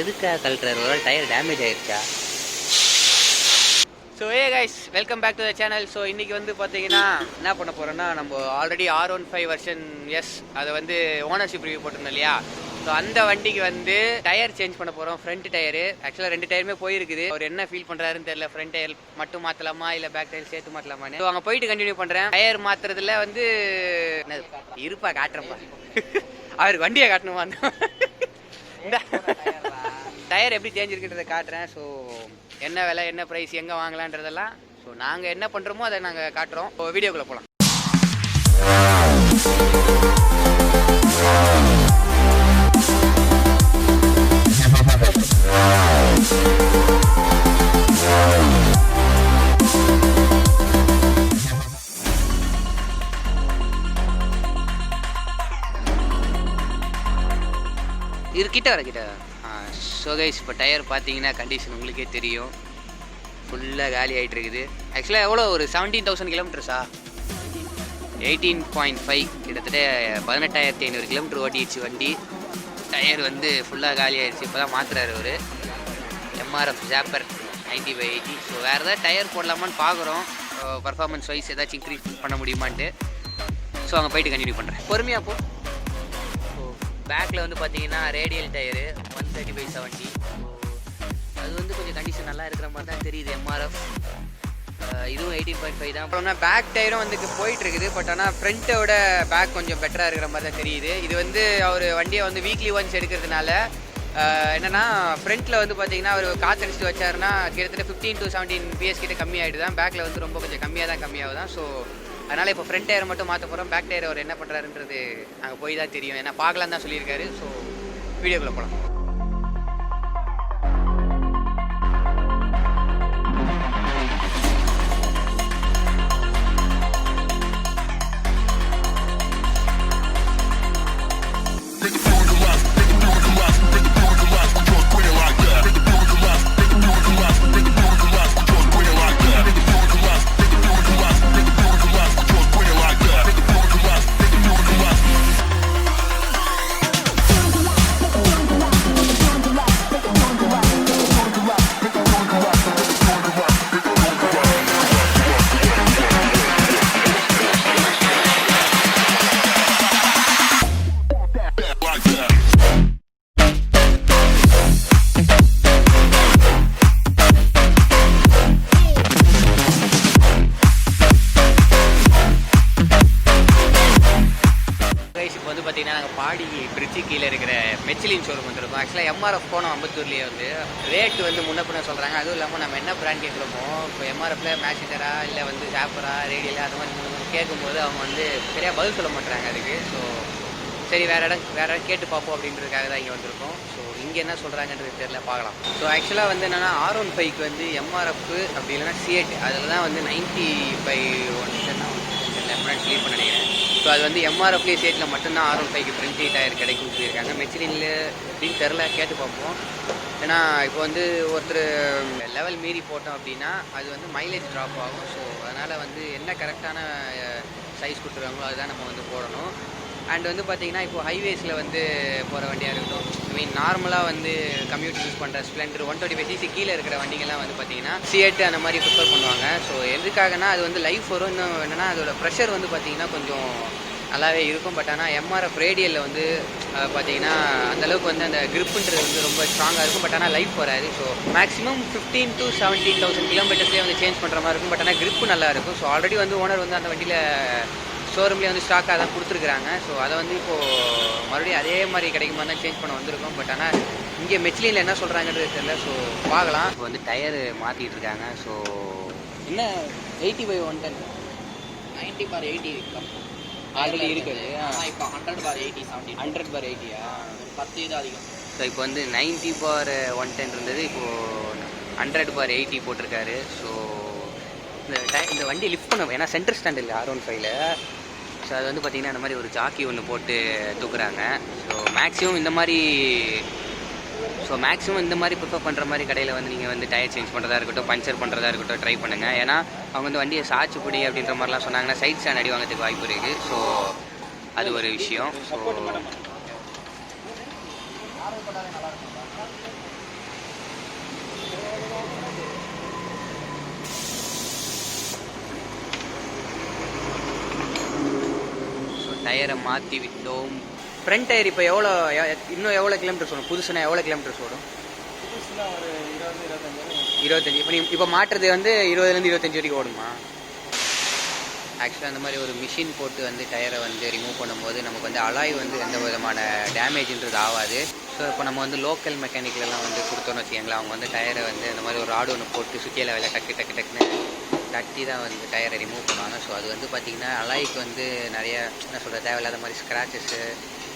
எதுக்காக கழட்டுறாரு? ஒரு டயர் டேமேஜ் ஆயிடுச்சா? So guys, welcome back to the channel. So இன்றைக்கி வந்து பார்த்தீங்கன்னா என்ன பண்ண போகிறோன்னா, நம்ம ஆல்ரெடி R15 வெர்ஷன் எஸ் அதை வந்து ஓனர்ஷிப் ரிவ்யூ போட்டிருந்தோம் இல்லையா? ஸோ அந்த வண்டிக்கு வந்து டயர் சேஞ்ச் பண்ண போகிறோம். ஃப்ரண்ட் டயரு ஆக்சுவலாக 2 டயருமே போயிருக்குது. அவர் என்ன ஃபீல் பண்ணுறாருன்னு தெரியல. ஃப்ரண்ட் டயர் மட்டும் மாற்றலாமா இல்லை பேக் டயர் சேர்த்து மாற்றலாமான்னு. ஸோ அங்கே போயிட்டு கண்டினியூ பண்ணுறேன். டயர் மாற்றுறதுல வந்து இருப்பா காட்டுறப்பா. அவர் வண்டியை காட்டணுமா? டயர் எப்படி சேஞ்ச் இருக்குன்றதை காட்டுறேன். ஸோ என்ன விலை, என்ன ப்ரைஸ், எங்கே வாங்கலான்றதெல்லாம் ஸோ நாங்கள் என்ன பண்ணுறோமோ அதை நாங்கள் காட்டுறோம். ஸோ வீடியோக்குள்ளே போகலாம். இது கிட்ட வர கிட்ட. ஸோ கைஸ், இப்போ டயர் பார்த்தீங்கன்னா கண்டிஷன் உங்களுக்கே தெரியும், ஃபுல்லாக காலி ஆகிட்டு இருக்குது. ஆக்சுவலாக எவ்வளோ, ஒரு 17,000 கிலோமீட்டர்ஸா? 18.5, கிட்டத்தட்ட 18,500 கிலோமீட்டர் ஓட்டிடுச்சு வண்டி. டயர் வந்து ஃபுல்லாக காலி ஆகிடுச்சு. இப்போ தான் மாற்றுறாரு ஒரு எம்ஆர்எஃப் ஜாப்பர் 90/80. ஸோ வேறு ஏதாவது டயர் போடலாமான்னு பார்க்குறோம், பர்ஃபார்மன்ஸ் வைஸ் ஏதாச்சும் இன்க்ரீஸ் பண்ண முடியுமான்ட்டு. ஸோ அங்கே போயிட்டு கண்டினியூ பண்ணுறேன். பொறுமையாக போ. பேக்கில் வந்து பார்த்தீங்கன்னா ரேடியல் டயரு 135/70. அது வந்து கொஞ்சம் கண்டிஷன் நல்லா இருக்கிற மாதிரி தான் தெரியுது. எம்ஆர்எஃப் இதுவும் 18.5 தான். அப்புறம்னா பேக் டயரும் வந்து போயிட்டுருக்குது. பட் ஆனால் ஃப்ரண்ட்டோட பேக் கொஞ்சம் பெட்டராக இருக்கிற மாதிரி தான் தெரியுது. இது வந்து அவர் வண்டியை வந்து வீக்லி ஒன்ஸ் எடுக்கிறதுனால என்னென்னா, ஃப்ரண்ட்டில் வந்து பார்த்தீங்கன்னா அவர் காற்றடிச்சிட்டு வச்சாருன்னா கிட்டத்தட்ட 15 to 17 PS கிட்ட கம்மியாகிட்டு தான். பேக்கில் வந்து ரொம்ப கொஞ்சம் கம்மியாகுது தான். ஸோ அதனால் இப்போ ஃப்ரண்ட் டயர் மட்டும் மாற்ற போகிறோம். பேக் டயர் அவர் என்ன பண்ணுறாருன்றது அங்கே போய் தான் தெரியும். ஏன்னா பார்க்கலாம் தான் சொல்லியிருக்காரு. ஸோ வீடியோக்குள்ளே போகலாம். பார்த்தீங்கன்னா நாங்கள் பாடி பிரிட்ஜு கீழே இருக்கிற மெச்சிலின் ஷோரூம் வந்துருக்கோம். ஆக்சுவலாக எம்ஆர்எஃப் போனோம் அம்பத்தூர்லேயே வந்து ரேட்டு வந்து முன்ன பின்ன சொல்கிறாங்க. அதுவும் இல்லாமல் நம்ம என்ன பிராண்ட் கேட்குறோமோ, இப்போ எம்ஆர்எஃப்ல மேக்ஸிட்டரா இல்லை வந்து ஜாப்பரா ரேடியலா அது மாதிரி கேட்கும்போது அவங்க வந்து சரியாக பதில் சொல்ல மாட்டுறாங்க அதுக்கு. ஸோ சரி வேறு இடம் கேட்டு பார்ப்போம் அப்படின்றதுக்காக தான் இங்கே வந்திருக்கோம். ஸோ இங்கே என்ன சொல்கிறாங்கன்றது தெரியல, பார்க்கலாம். ஸோ ஆக்சுவலாக வந்து என்னென்னா, R15 வந்து எம்ஆர்எஃப் அப்படி இல்லைன்னா C8 அதில் தான் வந்து 90/1 முன்னாடி க்ளீன் பண்ண நினைக்கிறேன். ஸோ அது வந்து எம்ஆர்எஃப்லேயே C8 மட்டும்தான் R15 ஃப்ரண்ட் டயர் கிடைக்கும்னு சொல்லியிருக்காங்க. மெச்சிலின்ல அப்படின்னு தெரில, கேட்டு பார்ப்போம். ஏன்னா இப்போ வந்து ஒருத்தர் லெவல் மீறி போட்டோம் அப்படின்னா அது வந்து மைலேஜ் ட்ராப் ஆகும். ஸோ அதனால் வந்து என்ன கரெக்டான சைஸ் கொடுத்துருக்காங்களோ அதுதான் நம்ம வந்து போடணும். அண்ட் வந்து பார்த்திங்கன்னா இப்போது ஹைவேஸில் வந்து போகிற வண்டியாக இருக்கட்டும், ஐ மீன் நார்மலாக வந்து கம்யூட் யூஸ் பண்ணுற ஸ்ப்ளெண்டர் 125cc கீழே இருக்கிற வண்டிகள்லாம் வந்து பார்த்திங்கன்னா C8 அந்த மாதிரி ப்ரிஃபர் பண்ணுவாங்க. ஸோ எதுக்காகனா அது வந்து லைஃப் வரும். இன்னும் என்னென்னா அதோட ப்ரெஷர் வந்து பார்த்திங்கன்னா கொஞ்சம் நல்லாவே இருக்கும். பட் ஆனால் எம்ஆர்எஃப் ரேடியலில் வந்து பார்த்திங்கன்னா அந்தளவுக்கு வந்து அந்த கிரிப்புன்றது வந்து ரொம்ப ஸ்ட்ராங்காக இருக்கும். பட் ஆனால் லைஃப் வராது. ஸோ மேக்ஸிமம் 15 to 17,000 கிலோமீட்டர்ஸ்லேயே வந்து சேஞ்ச் பண்ணுற மாதிரி இருக்கும். பட் ஆனால் கிரிப்பு நல்லா இருக்கும். ஸோ ஆல்ரெடி வந்து ஓனர் வந்து அந்த வண்டியில் ஷோரூம்லேயே வந்து ஸ்டாக்காக தான் கொடுத்துருக்குறாங்க. ஸோ அதை வந்து இப்போது மறுபடியும் அதே மாதிரி கிடைக்குமா தான் சேஞ்ச் பண்ண வந்திருக்கோம். பட் ஆனால் இங்கே மெச்சிலினில் என்ன சொல்கிறாங்கன்றது தெரியல. ஸோ பார்க்கலாம். இப்போ வந்து டயரு மாற்றிட்டு இருக்காங்க. ஸோ என்ன 80/110 90/80 ஆல்ரெடி இருக்குது. இப்போ 100/80 100/80 10 இது அதிகம். ஸோ இப்போ வந்து 90/110 இருந்தது, இப்போது 100/80 போட்டிருக்காரு. ஸோ இந்த வண்டி லிஃப்ட் பண்ண, ஏன்னா சென்டர் ஸ்டாண்ட் இல்லை R15ல். ஸோ அது வந்து பார்த்திங்கன்னா இந்த மாதிரி ஒரு ஜாக்கி ஒன்று போட்டு தூக்குறாங்க. ஸோ மேக்ஸிமம் இந்த மாதிரி ப்ரிஃபர் பண்ணுற மாதிரி கடையில் வந்து நீங்கள் வந்து டயர் சேஞ்ச் பண்ணுறதா இருக்கட்டும், பஞ்சர் பண்ணுறதா இருக்கட்டும் ட்ரை பண்ணுங்கள். ஏன்னா அவங்க வந்து வண்டியை சாட்சிப்படி அப்படின்ற மாதிரிலாம் சொன்னாங்கன்னா சைட் ஸ்டாண்ட் அடி வாங்கிறதுக்கு வாய்ப்பு இருக்குது. ஸோ அது ஒரு விஷயம். ஸோ டயரை மாற்றி விட்டோம். ஃப்ரண்ட் டயர் இப்போ இன்னும் எவ்வளோ கிலோமீட்டர்ஸ் ஓடும்? புதுசுனா எவ்வளோ கிலோமீட்டர்ஸ் ஓடும்? புதுசுனா ஒரு 20-25. 25. இப்போ மாட்டுறது வந்து 20லேருந்து 25 வரைக்கும் ஓடுமா? ஆக்சுவலாக அந்த மாதிரி ஒரு மிஷின் போட்டு வந்து டயரை வந்து ரிமூவ் பண்ணும்போது நமக்கு வந்து அலாய் வந்து எந்த விதமான டேமேஜ்ன்றது ஆகாது. ஸோ இப்போ நம்ம வந்து லோக்கல் மெக்கானிக்லலாம் வந்து கொடுத்தோன்னு வச்சுக்கோங்களேன், அவங்க வந்து டயரை வந்து அந்த மாதிரி ஒரு ராடு ஒன்று போட்டு சுற்றியில் வேலை டக்குன்னு தட்டி தான் வந்து டயரை ரிமூவ் பண்ணுவாங்க. ஸோ அது வந்து பார்த்திங்கன்னா அலாய்க்கு வந்து நிறைய என்ன சொல்கிற தேவையில்லாத மாதிரி ஸ்க்ராச்சஸ்ஸு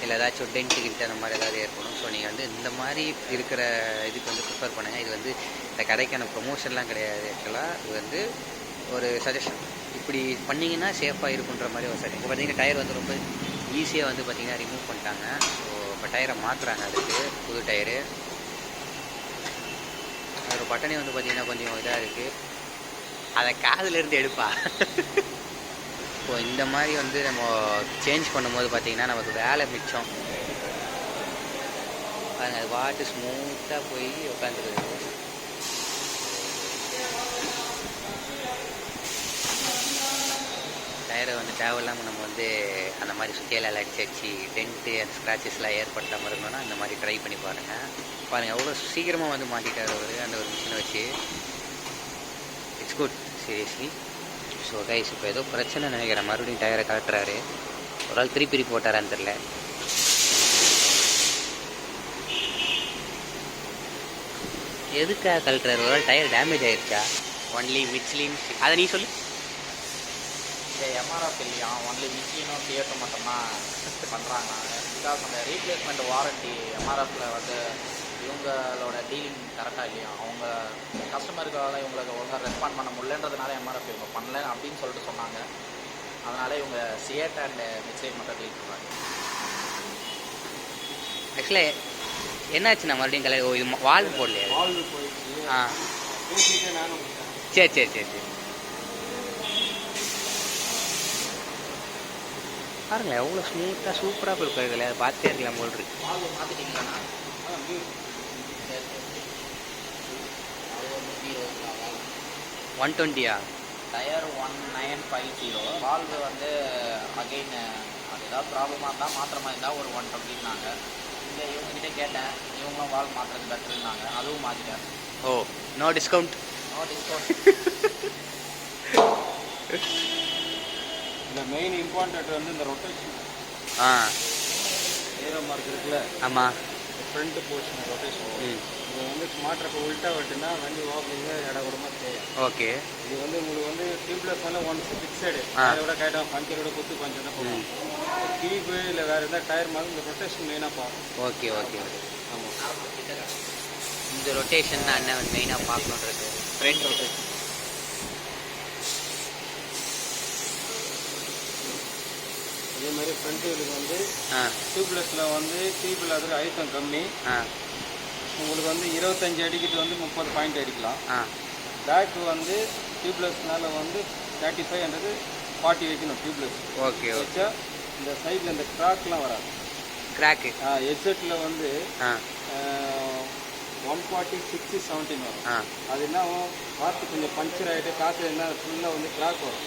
இல்லை ஏதாச்சும் டென்ட்டுக்கிட்டு அந்த மாதிரி ஏதாவது ஏற்படும். ஸோ நீங்கள் வந்து இந்த மாதிரி இருக்கிற இதுக்கு வந்து ப்ரிஃபர் பண்ணுங்கள். இது வந்து இந்த கடைக்கான ப்ரொமோஷன்லாம் கிடையாது. ஆக்சுவலாக இது வந்து ஒரு சஜஷன். இப்படி பண்ணிங்கன்னா சேஃபாக இருக்குன்ற மாதிரி ஒரு சஜஷன். இப்போ பார்த்தீங்கன்னா டயர் வந்து ரொம்ப ஈஸியாக வந்து பார்த்திங்கன்னா ரிமூவ் பண்ணிட்டாங்க. ஸோ இப்போ டயரை மாற்றுறாங்க, அதுக்கு புது டயரு. ஒரு பட்டனே வந்து பார்த்திங்கன்னா கொஞ்சம் இதாக இருக்குது, அதை காதுலேருந்து எடுப்பா. இப்போ இந்த மாதிரி வந்து நம்ம சேஞ்ச் பண்ணும்போது பார்த்திங்கன்னா நமக்கு வேலை மிச்சம். பாருங்கள், அது பாட்டு ஸ்மூத்தாக போய் உட்காந்துருக்குது. டயரை வந்து தேவையில்லாமல் நம்ம வந்து அந்த மாதிரி சுற்றியெல்லாம் அடிச்சு டென்ட்டு அந்த ஸ்க்ராச்சஸ்லாம் ஏற்படுத்தாமல் இருந்தோன்னா அந்த மாதிரி ட்ரை பண்ணி பாருங்கள் எவ்வளோ சீக்கிரமாக வந்து மாட்டிட்டார் அவர் அந்த ஒரு மிஷினை வச்சு. It's good seriously. So guys, இப்போ ஏதோ பிரச்சனை நினைக்கிறேன். மறுபடியும் டயரை கலட்டுறாரு. ஒரு ஆள் திருப்பி போட்டாரான்னு தெரில. எதுக்காக கலட்டுறாரு? ஒரு ஆள் டயர் டேமேஜ் ஆகிடுச்சா? ஒன்லி மிச்லின். அதை நீ சொல்லு. இந்த எம்ஆர்எஃப் இல்லையா, ஒன்லி மிஷினும் தியேட்டர் மட்டும்தான் பண்ணுறாங்க. பிகாஸ் அந்த ரீப்ளேஸ்மெண்ட் வாரண்ட்டி எம்ஆர்எஃப்பில் வந்து இவங்களோட டீலிங் கரெக்டாக இல்லையா, அவங்க கஸ்டமருக்காக இவங்களுக்கு ஒழுங்காக ரெஸ்பாண்ட் பண்ண முடியலன்றதுனால எம்ஆர்எஃப் இவங்க பண்ணல அப்படின்னு சொல்லிட்டு சொன்னாங்க. அதனால் இவங்க சியேட் அண்ட் மிச்சைட் மட்டும் டீல் பண்ணுறாங்க. ஆக்சுவலாக என்னாச்சுண்ணா மறுபடியும் கலர் இது வால்வு போடலையா? வால்வு போயிடுச்சு. ஆ பேசிட்டு நானும் சரி பாருங்களேன், எவ்வளோ ஸ்மூத்தாக சூப்பராக போயிருக்காரு. அதை பார்த்தே இருக்கலாம் போல் இருக்கு. வால்வு மாற்றிட்டீங்களா? அது ஒரு 120 120 டயர் 1950. வால்வு வந்து அகெயின் அது ஏதாவது ப்ராப்ளமாக இருந்தால் மாத்திர மாதிரி இருந்தால் ஒரு 120னாங்க. இல்லை இவங்ககிட்ட கேட்டேன், இவங்களும் வால்வு மாற்றுறது பெட்டர்னாங்க, அதுவும் மாற்றிட்டேன். Oh, no discount. No discount. இந்த மெயின் இம்பார்ட்டன்ட் வந்து இந்த ரொட்டேஷன். ஏரோ மார்க் இருக்குல்ல, ஆமாம், ஃப்ரண்ட் போர்ஷன் ரொட்டேஷன். இது வந்து மாற்றப்போ உல்ட்டா விட்டுனா வண்டி வாக்கிங்க இடக்கூடமா செய்யும். ஓகே. இது வந்து உங்களுக்கு வந்து டியூப்லெஸ் வந்து ஒன்ஸ் ஃபிக்ஸடு, அதோட கைட்டாக பஞ்சரோட குத்து பஞ்சர் தான் போகும். டியூபு இல்லை வேறு எதாவது டயர் மாதிரி இந்த ரொட்டேஷன் மெயினாக பார்க்கும். ஓகே. ஆமாம், இந்த ரொட்டேஷன் தான் என்ன மெயினாக பார்க்கணுன்றது. Front rotation. அதே மாதிரி ஃப்ரண்ட் வீலுக்கு வந்து டியூப்லெஸில் வந்து டியூபில் அதில் அழுத்தம் கம்மி. உங்களுக்கு வந்து 25 அடிக்கிட்டு வந்து 30 பாயிண்ட் அடிக்கலாம். பேக்கு வந்து டியூப்லெஸ்னால வந்து 35 40 வைக்கணும் டியூப்லெஸ். ஓகே. வச்சா இந்த சைடில் இந்த கிராக்லாம் வராது. கிராக்கு எக்ஸட்டில் வந்து 140, 60, 17 வரும். அது என்ன பார்த்து கொஞ்சம் பஞ்சர் ஆகிட்டு காற்று என்ன ஃபுல்லாக வந்து கிராக் வரும்.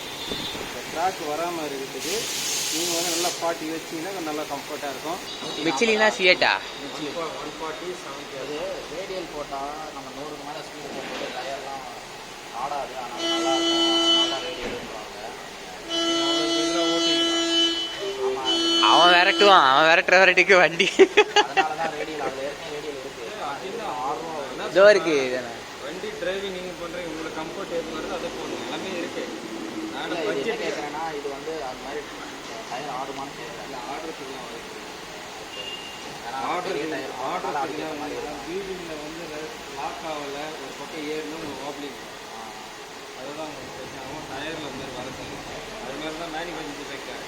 இந்த கிராக் வராமல் இருக்கிறதுக்கு நீங்கள் வந்து நல்லா 40 வச்சிங்கன்னா நல்லா கம்ஃபர்ட்டாக இருக்கும். மிச்சிலினா சியேட்டா 140, 70. அது ரேடியல் போட்டால் நம்ம 100க்கு மேலே ஸ்பீடு போட்டு டயர்லாம் ஆடாது. ஆனால் நல்லா இருக்கும். நல்லா ரேடியல் பண்ணுவாங்க. அவன் விரட்டுற விரட்டிக்கு வண்டி. அதனால தான் ரேடியல், அதில் ஏற்கனவே ரேடியல் இருக்குது. ஆர்வம் இதோ இருக்கு. வண்டி டிரைவிங் நீங்கள் பண்ணுறீங்க, உங்களுக்கு கம்ஃபர்ட் எது வருது அதை போகணும். எல்லாமே இருக்குது. நான் என்ன பட்ஜெட் கேட்குறேன்னா, இது வந்து அது மாதிரி டயர் ஆடுமான்னு கேட்குறேன். இல்லை ஆர்டருக்குலாம் ஆர்டர் மாதிரி வீடிங்கில் வந்து லாக் ஆகலை, ஒரு பக்கம் ஏறணும் ஒரு ஓப்ளிங். அதுதான் உங்களுக்கு பிரச்சனை ஆகும். டயரில் வந்து வரது அது மாதிரி தான் மேனுஃபேக்சரிங் வைக்கிறேன்.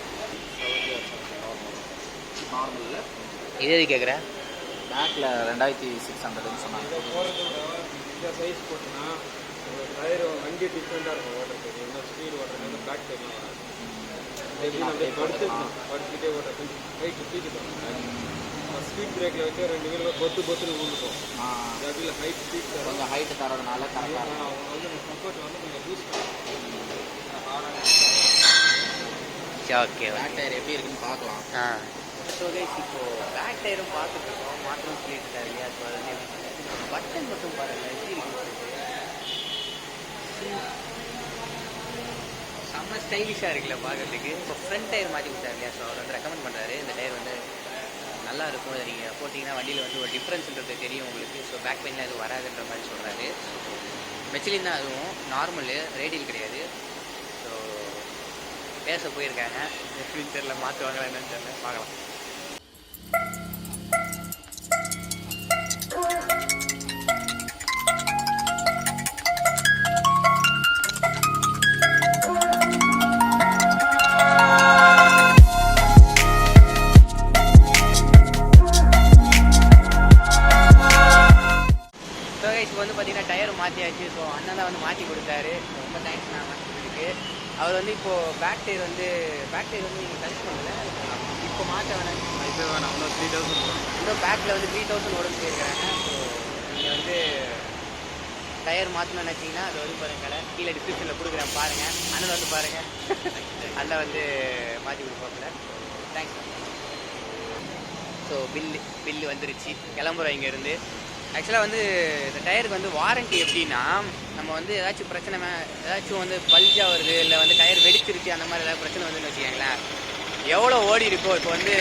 நார்மலில் இது எது கேட்குற? பேக்கில் 2600ன்னு சொன்னாங்க. போகிறதோட இந்த சைஸ் போட்டுன்னா டயர் வண்டி டிஃப்ரெண்ட்டாக இருக்கும். ஓட்டுறதுக்கு இன்னும் ஸ்பீடு ஓட்டுறது பேக் சைட்லாம் வராது. அப்படியே படுத்துக்கிட்டே ஓட்டுறது கொஞ்சம் ஹைட்டு தூக்கிட்டோம். ஸ்பீட் பிரேக்கில் வச்சு 2 வீலில் பொத்துன்னு ஊந்துக்கும். அதில் ஹைட் ஸ்பீட் கொஞ்சம் ஹைட்டு தரதுனால கரெக்டாக இருக்கும். அவங்க வந்து கம்ஃபர்ட் வந்து கொஞ்சம் பூஸ்ட் பண்ணும். ஓகே பேக் டயர் எப்படி இருக்குன்னு பார்க்கலாம். ஆ ஸோ கைஸ் இப்போ பேக் டயரும் பார்த்துட்டு இருக்கோம், மாற்றணும் சொல்லிட்டு இல்லையா. ஸோ அது வந்து பட்டன் மட்டும் பாருங்கள் எப்படி இருக்கு, செம்ம ஸ்டைலிஷாக இருக்குல்ல பார்க்கறதுக்கு. இப்போ ஃப்ரண்ட் டயர் மாற்றி கொடுத்தாரு இல்லையா. ஸோ அவர் வந்து ரெக்கமெண்ட் பண்ணுறாரு இந்த டயர் வந்து நல்லா இருக்கும், இதை நீங்கள் போட்டிங்கன்னா வண்டியில் வந்து ஒரு டிஃப்ரென்ஸ்ன்றது தெரியும் உங்களுக்கு. ஸோ பேக் பெயினில் அது வராதுன்ற மாதிரி சொல்கிறாரு. மெச்சிலின் தான் அதுவும், நார்மலு, ரேடியல் கிடையாது. ஸோ பேச போயிருக்காங்க, எப்படின்னு தெரியல, மாற்றுவாங்களா என்னன்னு தெரியல, பார்க்கலாம். இப்போ வந்து பார்த்தீங்கன்னா டயர் மாற்றியாச்சு. ஸோ அண்ணன் தான் வந்து மாற்றி கொடுத்தாரு, ரொம்ப தேங்க்ஸ் நான் மாற்றி கொடுத்துருக்கு. அவர் வந்து இப்போது பேக் டயர் வந்து நீங்கள் டச் பண்ணல, இப்போ மாற்ற வேணாம், இப்போ வேணாம், இன்னும் 3000 இன்னும் பேக்கில் வந்து 3000 ஓடுன்னு போயிருக்கிறாங்க. ஸோ நீங்கள் வந்து டயர் மாற்றணும்னு நினச்சிங்கன்னா அது வந்து பாருங்கள், கீழே டிஸ்கிரிப்ஷனில் கொடுக்குறேன் பாருங்கள், அண்ணன் வந்து பாருங்கள், அண்ணன் வந்து மாற்றி கொடுப்பாப்புல. தேங்க்ஸ். ஸோ பில்லு வந்துருச்சு, கிளம்புறோம் இங்கேருந்து. ஆக்சுவலாக வந்து இந்த டயருக்கு வந்து வாரண்ட்டி எப்படின்னா, நம்ம வந்து ஏதாச்சும் பிரச்சனை ஏதாச்சும் வந்து பல்ஜாக வருது, இல்லை வந்து டயர் வெடிச்சிருச்சு, அந்த மாதிரி ஏதாவது பிரச்சனை வந்துன்னு வச்சுக்கோங்களேன், எவ்வளோ ஓடி இருக்கோ, இப்போ வந்து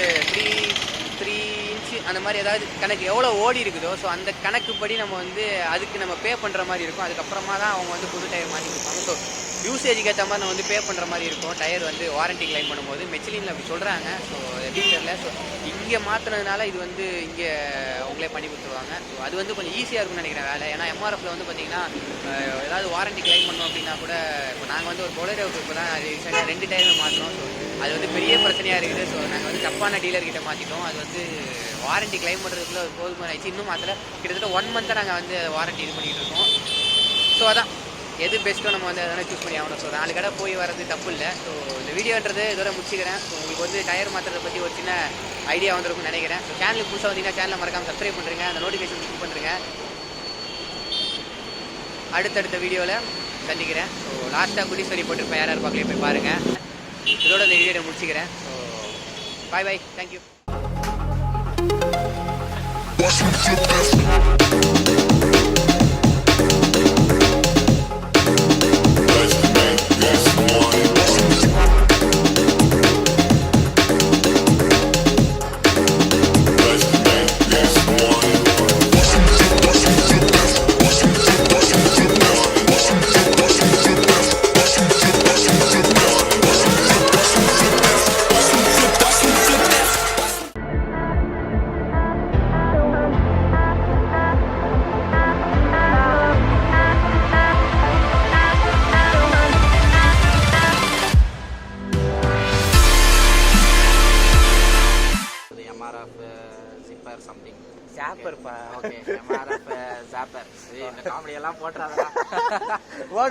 3 இன்ச்சு அந்த மாதிரி ஏதாவது கணக்கு எவ்வளோ ஓடி இருக்குதோ, ஸோ அந்த கணக்குப்படி நம்ம வந்து அதுக்கு நம்ம பே பண்ணுற மாதிரி இருக்கும். அதுக்கப்புறமா தான் அவங்க வந்து புது டயர் மாற்றி கொடுப்பாங்க. ஸோ யூசேஜுக்கு ஏற்ற மாதிரி நம்ம வந்து பே பண்ணுற மாதிரி இருக்கும் டயர் வந்து வாரண்ட்டி கிளைம் பண்ணும்போது. மெச்சிலினில் அப்படி சொல்கிறாங்க. ஸோ எப்படின்னு தெரியல. ஸோ இங்கே மாற்றினதுனால இது வந்து இங்கே அவங்களே பண்ணி கொடுத்துருவாங்க. ஸோ அது வந்து கொஞ்சம் ஈஸியாக இருக்கும்னு நினைக்கிறேன் வேலை. ஏன்னா எம்ஆர்எஃப்ல வந்து பார்த்தீங்கன்னா ஏதாவது வாரண்ட்டி கிளைம் பண்ணோம் அப்படின்னா கூட, இப்போ நாங்கள் வந்து ஒரு பொலரோவுக்கு இப்போ தான் ரீசெண்டாக 2 டயருமே மாற்றினோம். ஸோ அது வந்து பெரிய பிரச்சனையாக இருக்குது. ஸோ நாங்கள் வந்து தப்பான டீலர்கிட்ட மாற்றிட்டோம். அது வந்து வாரண்ட்டி கிளைம் பண்ணுறதுக்குள்ள ஒரு போதுமான ஆயிடுச்சு. இன்னும் மாற்றல, கிட்டத்தட்ட 1 மந்த்தாக நாங்கள் வந்து வாரண்ட்டி இது பண்ணிகிட்டு இருக்கோம். ஸோ அதான் எது பெஸ்ட்டோ நம்ம வந்து அதனால் சூஸ் பண்ணி ஆகணும். ஸோ 4 கடை போய் வரது தப்பு இல்லை. ஸோ இந்த வீடியோன்றது இதோட முடிச்சுக்கிறேன். ஸோ உங்களுக்கு வந்து டயர் மாற்றுறதை பற்றி ஒரு சின்ன ஐடியா வந்துருக்கும்னு நினைக்கிறேன். ஸோ சேனலுக்கு புதுசாக வந்தீங்கன்னா சேனலை மறக்காமல் சப்ஸ்கிரைப் பண்ணுறேங்க, அந்த நோட்டிஃபிகேஷன் கிளிக் பண்ணுறேங்க. அடுத்தடுத்த வீடியோவில் சந்திக்கிறேன். ஸோ லாஸ்ட்டாக குடிஸ்வரி போட்டுருப்பேன், யார் பார்க்கலையே போய் பாருங்கள். இதோட இந்த வீடியோ முடிச்சுக்கிறேன். So bye, thank you. Zipper something சாப்பர்ப்பா. ஓகே, எம்ஆர்எஃப் ஜாப்பர். இந்த காமெடி எல்லாம் போட்டுறாதா.